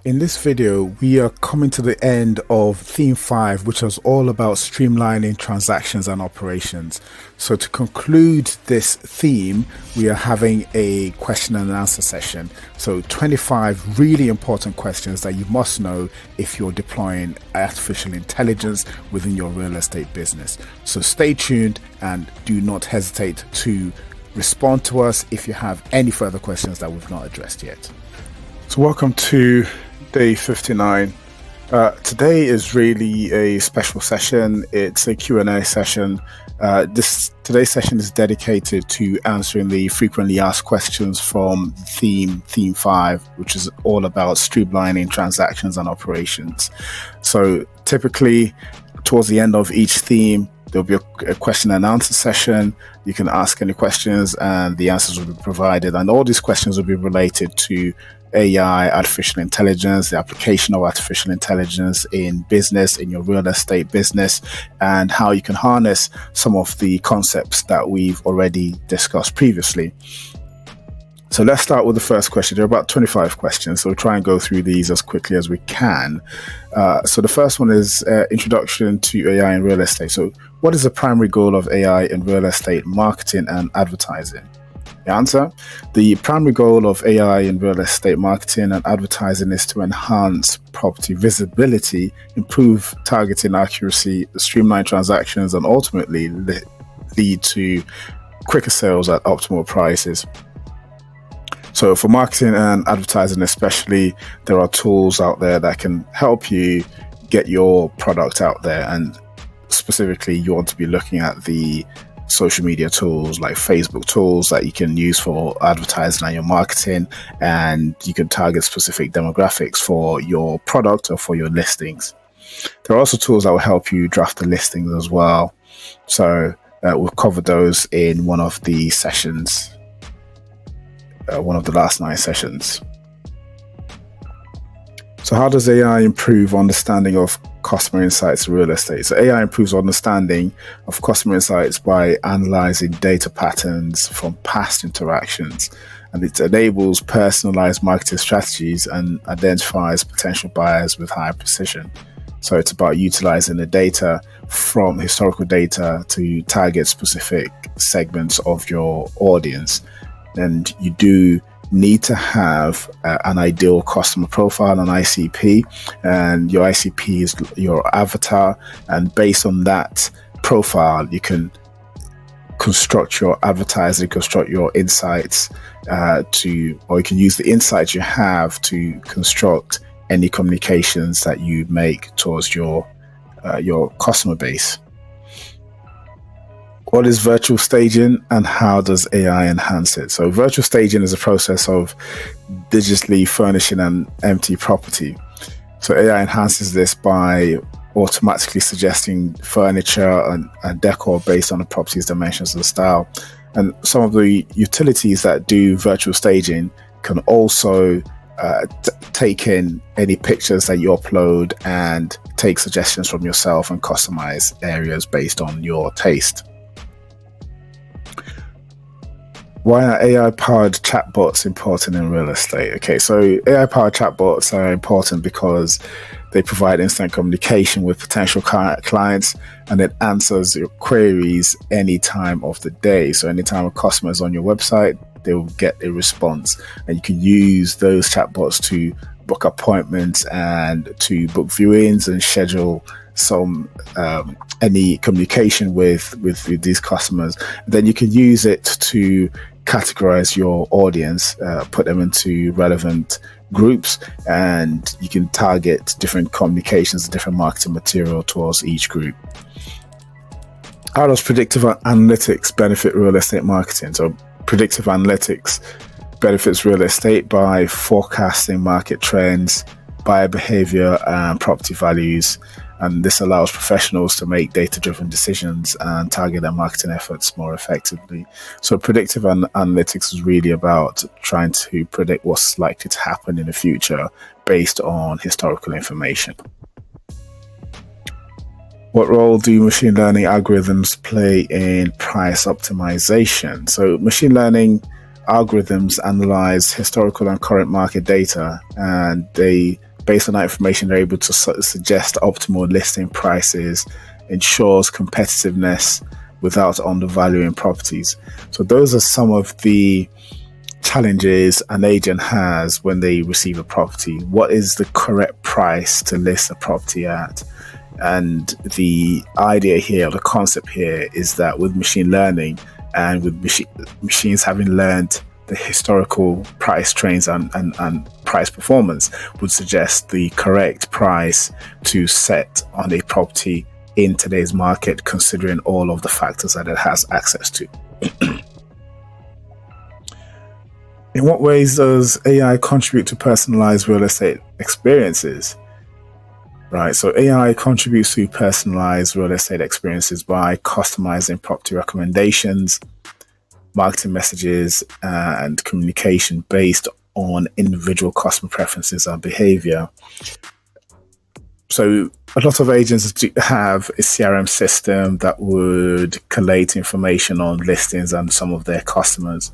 In this video, we are coming to the end of theme 5, which was all about streamlining transactions and operations. So to conclude this theme, we are having a question and answer session. So 25 really important questions that you must know if you're deploying artificial intelligence within your real estate business. So stay tuned and do not hesitate to respond to us if you have any further questions that we've not addressed yet. So welcome to day 59. Today is really a special session. It's a Q&A session. Today's session is dedicated to answering the frequently asked questions from theme 5, which is all about streamlining transactions and operations. So typically towards the end of each theme, there'll be a question and answer session. You can ask any questions and the answers will be provided. And all these questions will be related to AI, artificial intelligence, the application of artificial intelligence in business, in your real estate business, and how you can harness some of the concepts that we've already discussed previously. So let's start with the first question. There are about 25 questions, so we'll try and go through these as quickly as we can. So the first one is introduction to AI in real estate. So what is the primary goal of AI in real estate marketing and advertising? The answer: the primary goal of AI in real estate marketing and advertising is to enhance property visibility, improve targeting accuracy, streamline transactions, and ultimately lead to quicker sales at optimal prices. So for marketing and advertising especially, there are tools out there that can help you get your product out there, and specifically you want to be looking at the social media tools like Facebook tools that you can use for advertising and your marketing, and you can target specific demographics for your product or for your listings. There are also tools that will help you draft the listings as well. So we'll cover those in one of the sessions, one of the last 9 sessions. So how does AI improve understanding of customer insights in real estate? So AI improves understanding of customer insights by analyzing data patterns from past interactions, and it enables personalized marketing strategies and identifies potential buyers with higher precision. So it's about utilizing the data from historical data to target specific segments of your audience. And you do need to have an ideal customer profile, an ICP, and your ICP is your avatar, and based on that profile you can construct your advertising, construct your insights or you can use the insights you have to construct any communications that you make towards your customer base. What is virtual staging and how does AI enhance it? So virtual staging is a process of digitally furnishing an empty property. So AI enhances this by automatically suggesting furniture and decor based on the property's dimensions and style. And some of the utilities that do virtual staging can also take in any pictures that you upload and take suggestions from yourself and customize areas based on your taste. Why are AI-powered chatbots important in real estate? Okay, so AI-powered chatbots are important because they provide instant communication with potential clients, and it answers your queries any time of the day. So anytime a customer is on your website, they will get a response, and you can use those chatbots to book appointments and to book viewings and schedule any communication with these customers. Then you can use it to categorize your audience, put them into relevant groups, and you can target different communications, different marketing material towards each group. How does predictive analytics benefit real estate marketing? So predictive analytics benefits real estate by forecasting market trends, buyer behavior, and property values. And this allows professionals to make data-driven decisions and target their marketing efforts more effectively. So predictive analytics is really about trying to predict what's likely to happen in the future based on historical information. What role do machine learning algorithms play in price optimization? So machine learning algorithms analyze historical and current market data, and they based on that information, they're able to suggest optimal listing prices, ensures competitiveness without undervaluing properties. So those are some of the challenges an agent has when they receive a property. What is the correct price to list a property at? And the idea here, the concept here, is that with machine learning and with machines having learned the historical price trends and price performance, would suggest the correct price to set on a property in today's market, considering all of the factors that it has access to. In what ways does AI contribute to personalized real estate experiences? Right, so AI contributes to personalized real estate experiences by customizing property recommendations, marketing messages, and communication based on individual customer preferences and behavior. So a lot of agents do have a CRM system that would collate information on listings and some of their customers.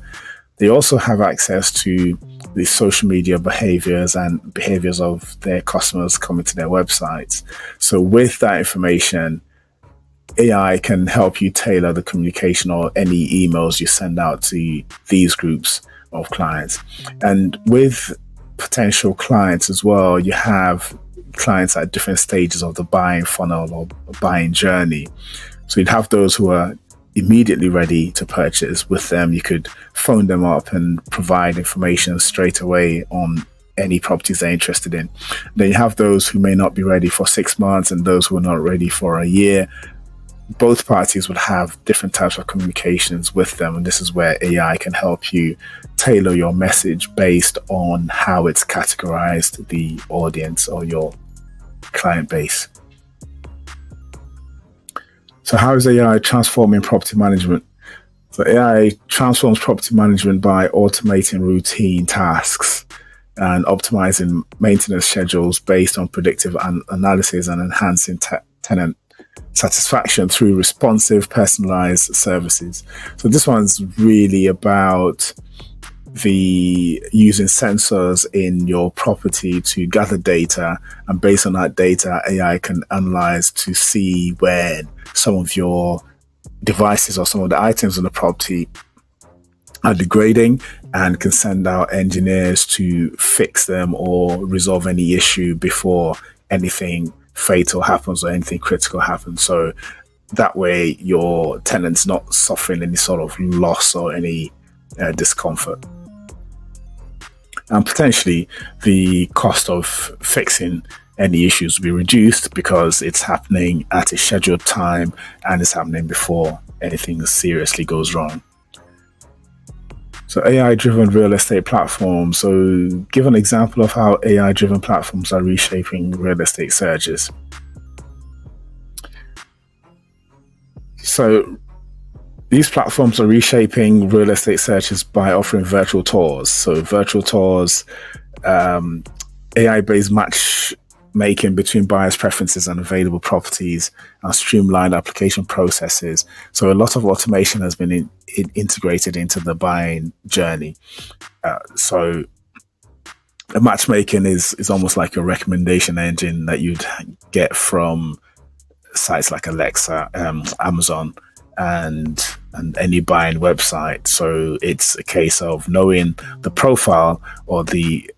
They also have access to the social media behaviors and behaviors of their customers coming to their websites. So with that information, AI can help you tailor the communication or any emails you send out to these groups of clients. And with potential clients as well, you have clients at different stages of the buying funnel or buying journey. So you'd have those who are immediately ready to purchase. With them, you could phone them up and provide information straight away on any properties they're interested in. Then you have those who may not be ready for 6 months and those who are not ready for a year. Both parties would have different types of communications with them, and this is where AI can help you tailor your message based on how it's categorized the audience or your client base. So how is AI transforming property management? So AI transforms property management by automating routine tasks and optimizing maintenance schedules based on predictive analysis and enhancing tenant satisfaction through responsive, personalized services. So this one's really about using sensors in your property to gather data, and based on that data, AI can analyze to see when some of your devices or some of the items in the property are degrading, and can send out engineers to fix them or resolve any issue before anything fatal happens or anything critical happens. So that way your tenant's not suffering any sort of loss or any discomfort. And potentially the cost of fixing any issues will be reduced because it's happening at a scheduled time and it's happening before anything seriously goes wrong. So AI-driven real estate platforms. So give an example of how AI-driven platforms are reshaping real estate searches. So these platforms are reshaping real estate searches by offering virtual tours. So virtual tours, AI-based matchmaking between buyers' preferences and available properties, and streamlined application processes. So a lot of automation has been integrated into the buying journey. So the matchmaking is almost like a recommendation engine that you'd get from sites like Alexa, Amazon, and any buying website. So it's a case of knowing the profile or the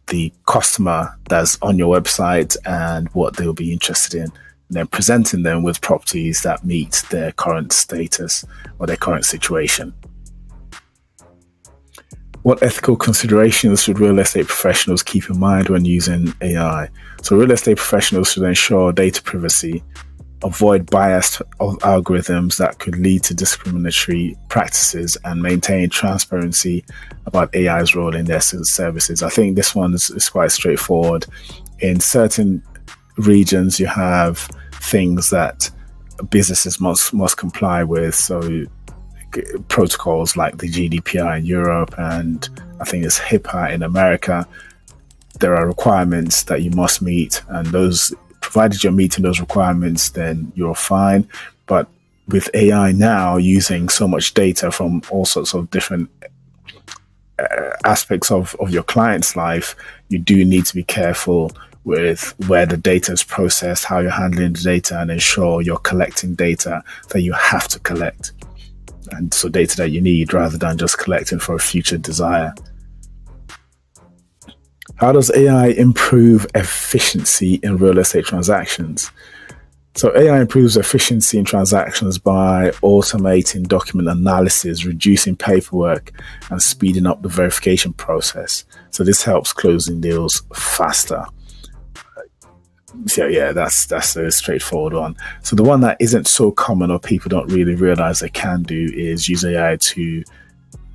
customer that's on your website and what they'll be interested in, and then presenting them with properties that meet their current status or their current situation. What ethical considerations should real estate professionals keep in mind when using AI? So real estate professionals should ensure data privacy, avoid biased algorithms that could lead to discriminatory practices, and maintain transparency about AI's role in their services. I think this one is quite straightforward. In certain regions, you have things that businesses must comply with. So protocols like the GDPR in Europe, and I think it's HIPAA in America. There are requirements that you must meet, and those, provided you're meeting those requirements, then you're fine. But with AI now using so much data from all sorts of different aspects of your client's life, you do need to be careful with where the data is processed, how you're handling the data, and ensure you're collecting data that you have to collect. And so data that you need rather than just collecting for a future desire. How does AI improve efficiency in real estate transactions? So AI improves efficiency in transactions by automating document analysis, reducing paperwork, and speeding up the verification process. So this helps closing deals faster. So yeah, that's a straightforward one. So the one that isn't so common or people don't really realize they can do is use AI to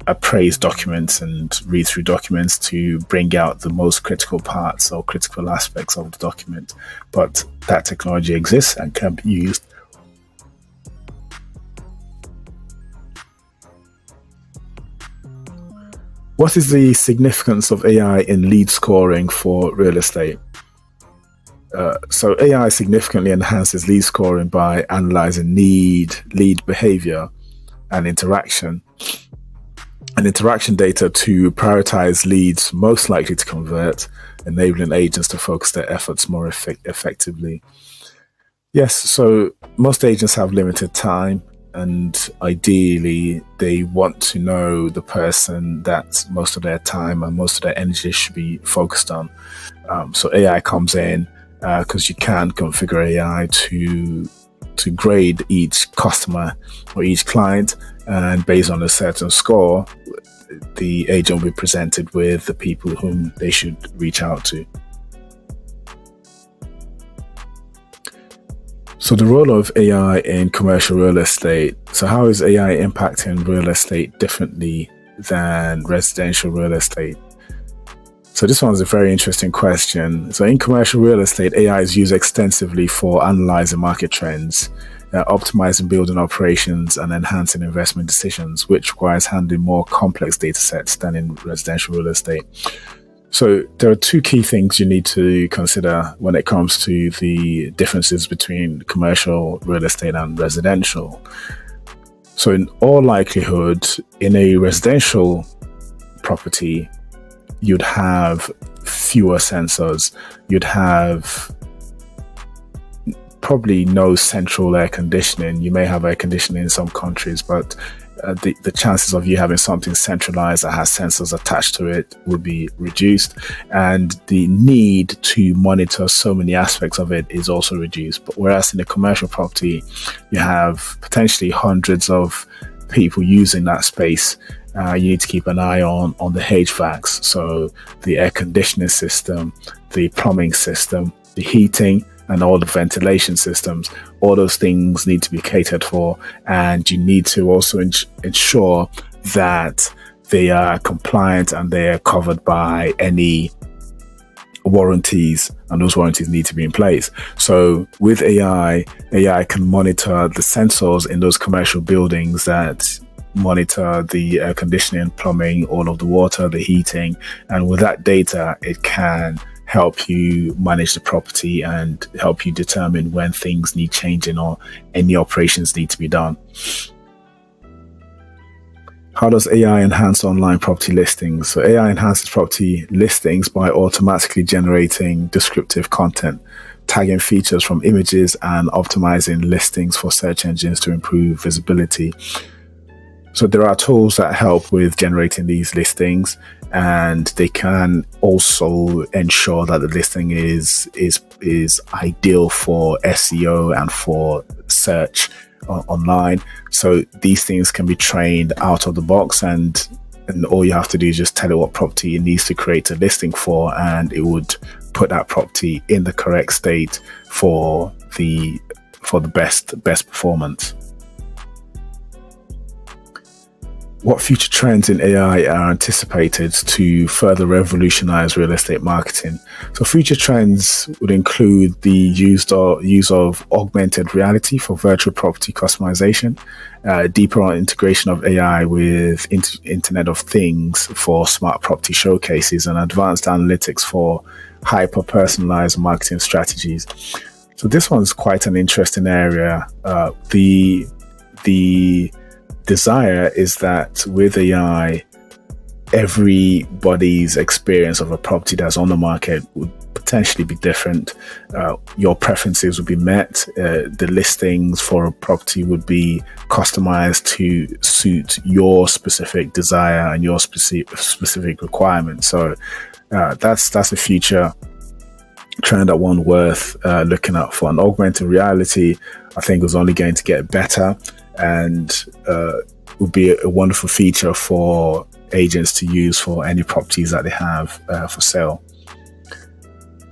appraise documents and read through documents to bring out the most critical parts or critical aspects of the document. But that technology exists and can be used. What is the significance of AI in lead scoring for real estate? So AI significantly enhances lead scoring by analyzing lead behavior and interaction data to prioritize leads most likely to convert, enabling agents to focus their efforts more effectively. Yes, so most agents have limited time, and ideally they want to know the person that most of their time and most of their energy should be focused on. So AI comes in because you can configure AI to grade each customer or each client, and based on a certain score, the agent will be presented with the people whom they should reach out to. So the role of AI in commercial real estate. So how is AI impacting real estate differently than residential real estate? So this one's a very interesting question. So in commercial real estate, AI is used extensively for analyzing market trends, optimizing building operations, and enhancing investment decisions, which requires handling more complex data sets than in residential real estate. So there are two key things you need to consider when it comes to the differences between commercial real estate and residential. So in all likelihood, in a residential property, you'd have fewer sensors. You'd have probably no central air conditioning. You may have air conditioning in some countries, but the chances of you having something centralized that has sensors attached to it would be reduced, and the need to monitor so many aspects of it is also reduced. But whereas in a commercial property, you have potentially hundreds of people using that space. You need to keep an eye on the HVACs, so the air conditioning system, the plumbing system, the heating, and all the ventilation systems. All those things need to be catered for, and you need to also ensure that they are compliant and they are covered by any warranties, and those warranties need to be in place. So with AI can monitor the sensors in those commercial buildings that monitor the air conditioning, plumbing, all of the water, the heating, and with that data, it can help you manage the property and help you determine when things need changing or any operations need to be done. How does AI enhance online property listings? So AI enhances property listings by automatically generating descriptive content, tagging features from images, and optimizing listings for search engines to improve visibility. So there are tools that help with generating these listings, and they can also ensure that the listing is ideal for SEO and for search online. So these things can be trained out of the box, and all you have to do is just tell it what property it needs to create a listing for, and it would put that property in the correct state for the best performance. What future trends in AI are anticipated to further revolutionize real estate marketing? So future trends would include the use of augmented reality for virtual property customization, deeper integration of AI with Internet of Things for smart property showcases, and advanced analytics for hyper-personalized marketing strategies. So this one's quite an interesting area. The desire is that with AI, everybody's experience of a property that's on the market would potentially be different. Your preferences would be met. The listings for a property would be customized to suit your specific desire and your specific requirements. So that's a future trend that one worth looking out for. And augmented reality, I think, is only going to get better, and would be a wonderful feature for agents to use for any properties that they have for sale.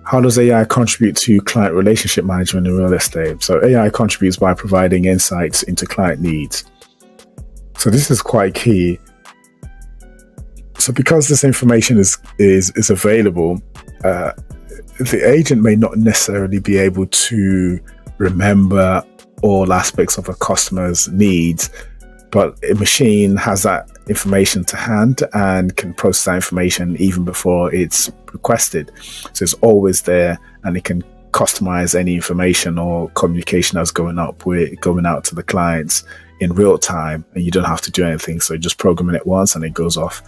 How does AI contribute to client relationship management in real estate? So AI contributes by providing insights into client needs. So this is quite key. So because this information is available, the agent may not necessarily be able to remember all aspects of a customer's needs, but a machine has that information to hand and can process that information even before it's requested. So it's always there, and it can customize any information or communication that's going out to the clients in real time, and you don't have to do anything. So just program it once and it goes off.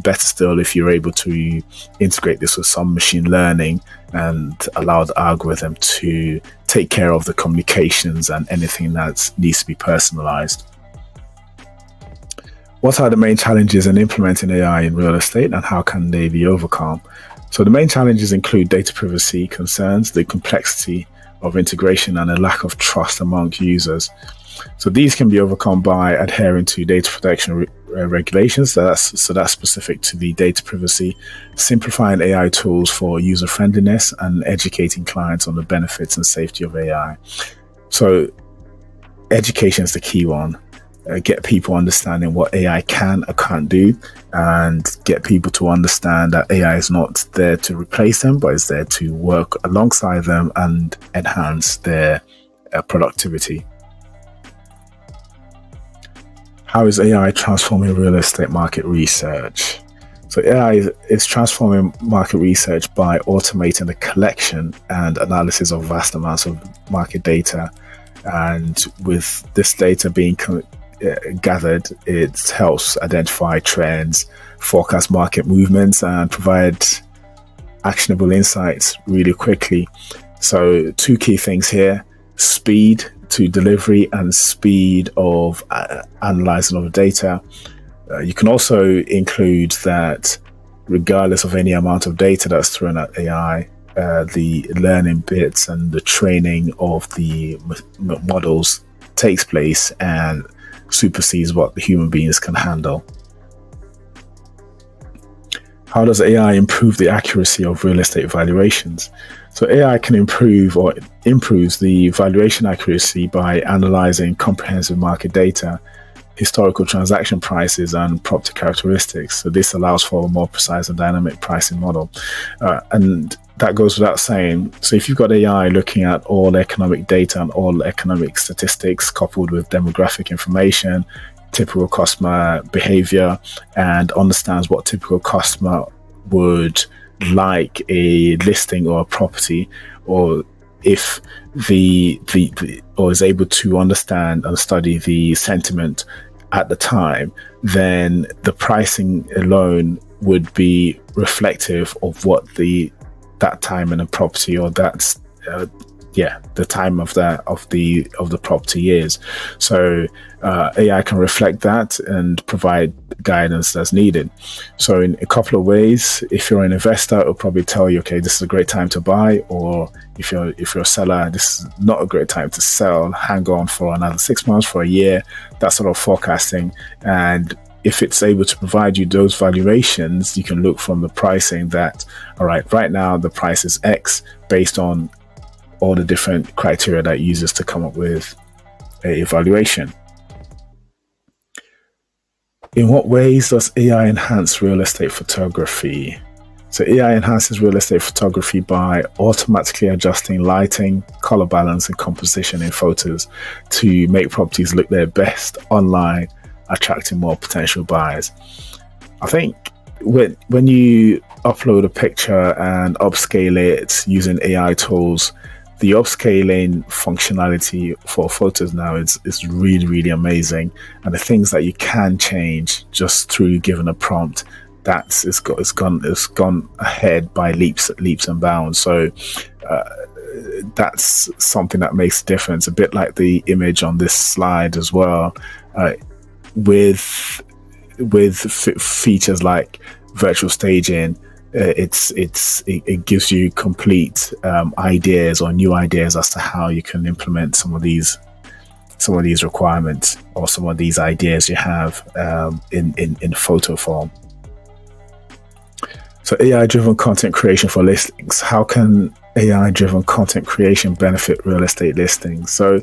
Better still if you're able to integrate this with some machine learning and allow the algorithm to take care of the communications and anything that needs to be personalized. What are the main challenges in implementing AI in real estate, and how can they be overcome? So the main challenges include data privacy concerns, the complexity of integration, and a lack of trust among users. So these can be overcome by adhering to data protection regulations. That's specific to the data privacy, simplifying AI tools for user friendliness, and educating clients on the benefits and safety of AI. So education is the key one. Get people understanding what AI can or can't do, and get people to understand that AI is not there to replace them, but is there to work alongside them and enhance their productivity. How is AI transforming real estate market research? So AI is transforming market research by automating the collection and analysis of vast amounts of market data. And with this data being gathered, it helps identify trends, forecast market movements, and provide actionable insights really quickly. So two key things here: speed to delivery and speed of analyzing of the data. You can also include that regardless of any amount of data that's thrown at AI, the learning bits and the training of the models takes place and supersedes what the human beings can handle. How does AI improve the accuracy of real estate valuations? So AI can improves the valuation accuracy by analyzing comprehensive market data, historical transaction prices, and property characteristics. So this allows for a more precise and dynamic pricing model. And that goes without saying. So if you've got AI looking at all economic data and all economic statistics coupled with demographic information, typical customer behavior, and understands what typical customer would like a listing or a property, or if or is able to understand and study the sentiment at the time, then the pricing alone would be reflective of what that time in a property, or that's the time of the property is. So AI can reflect that and provide guidance that's needed. So in a couple of ways, if you're an investor, it'll probably tell you, okay, this is a great time to buy, or if you're a seller, this is not a great time to sell, hang on for another 6 months, for a year, that sort of forecasting. And if it's able to provide you those valuations, you can look from the pricing that, all right now the price is X based on all the different criteria that it uses to come up with a valuation. In what ways does AI enhance real estate photography? So AI enhances real estate photography by automatically adjusting lighting, color balance, and composition in photos to make properties look their best online, attracting more potential buyers. I think when you upload a picture and upscale it using AI tools, the upscaling functionality for photos now is really, really amazing. And the things that you can change just through giving a prompt it's gone ahead by leaps and bounds. So that's something that makes a difference. A bit like the image on this slide as well, with features like virtual staging. It gives you complete ideas or new ideas as to how you can implement some of these requirements or some of these ideas you have in photo form. So AI-driven content creation for listings. How can AI-driven content creation benefit real estate listings? So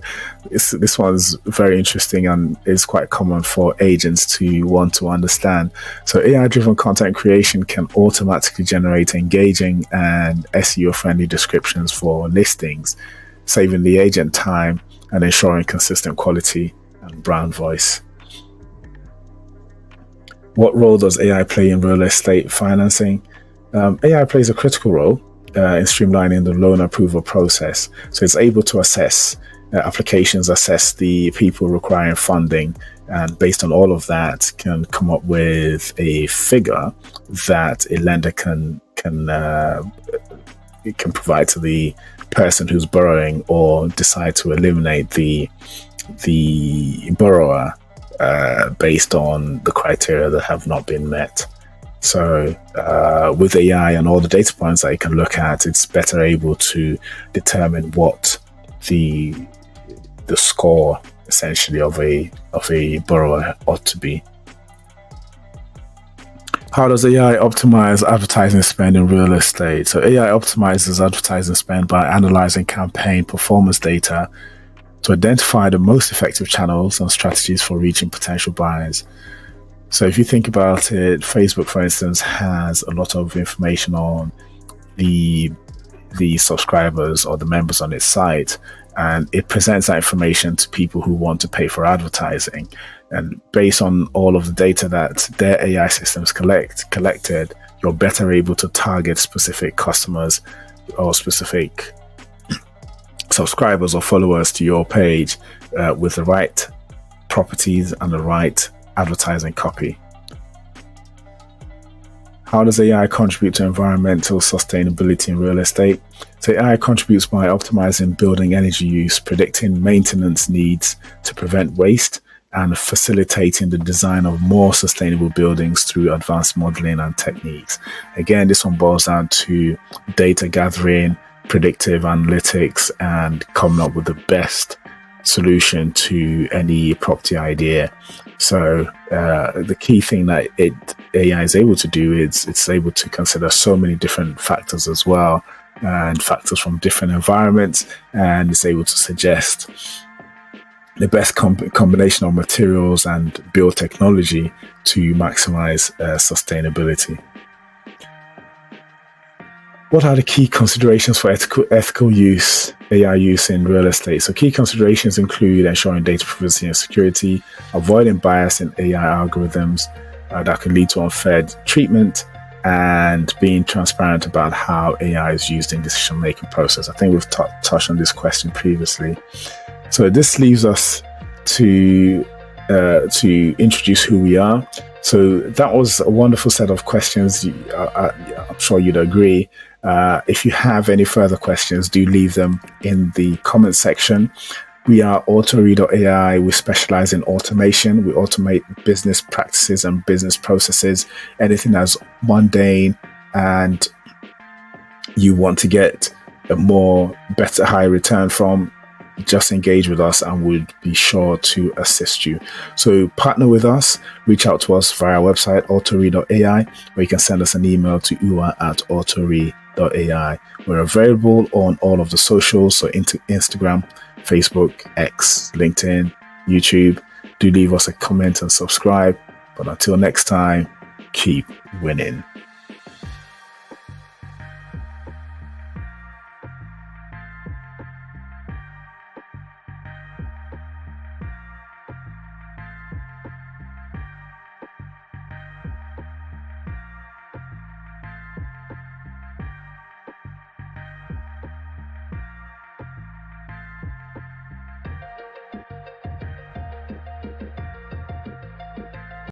this one's very interesting and is quite common for agents to want to understand. So AI-driven content creation can automatically generate engaging and SEO-friendly descriptions for listings, saving the agent time and ensuring consistent quality and brand voice. What role does AI play in real estate financing? AI plays a critical role in streamlining the loan approval process. So it's able to assess applications, assess the people requiring funding, and based on all of that, can come up with a figure that a lender can provide to the person who's borrowing, or decide to eliminate the borrower based on the criteria that have not been met. So with AI and all the data points that you can look at, it's better able to determine what the score essentially of a borrower ought to be. How does AI optimize advertising spend in real estate? So AI optimizes advertising spend by analyzing campaign performance data to identify the most effective channels and strategies for reaching potential buyers. So if you think about it, Facebook, for instance, has a lot of information on the subscribers or the members on its site, and it presents that information to people who want to pay for advertising. And based on all of the data that their AI systems collected, you're better able to target specific customers or specific subscribers or followers to your page with the right properties and the right advertising copy. How does AI contribute to environmental sustainability in real estate? So AI contributes by optimizing building energy use, predicting maintenance needs to prevent waste, and facilitating the design of more sustainable buildings through advanced modeling and techniques. Again, this one boils down to data gathering, predictive analytics, and coming up with the best solution to any property idea. So the key thing that AI is able to do is it's able to consider so many different factors as well, and factors from different environments, and it's able to suggest the best combination of materials and build technology to maximize sustainability. What are the key considerations for ethical use, AI use in real estate? So key considerations include ensuring data privacy and security, avoiding bias in AI algorithms that could lead to unfair treatment, and being transparent about how AI is used in decision-making process. I think we've touched on this question previously. So this leaves us to introduce who we are. So that was a wonderful set of questions. I'm sure you'd agree. If you have any further questions, do leave them in the comment section. We are Autore.ai. We specialize in automation. We automate business practices and business processes, anything that's mundane and you want to get a better, high return from. Just engage with us and we'll be sure to assist you. So partner with us, reach out to us via our website, autore.ai, or you can send us an email to ua@autore.ai. We're available on all of the socials, so Instagram, Facebook, X, LinkedIn, YouTube. Do leave us a comment and subscribe. But until next time, keep winning.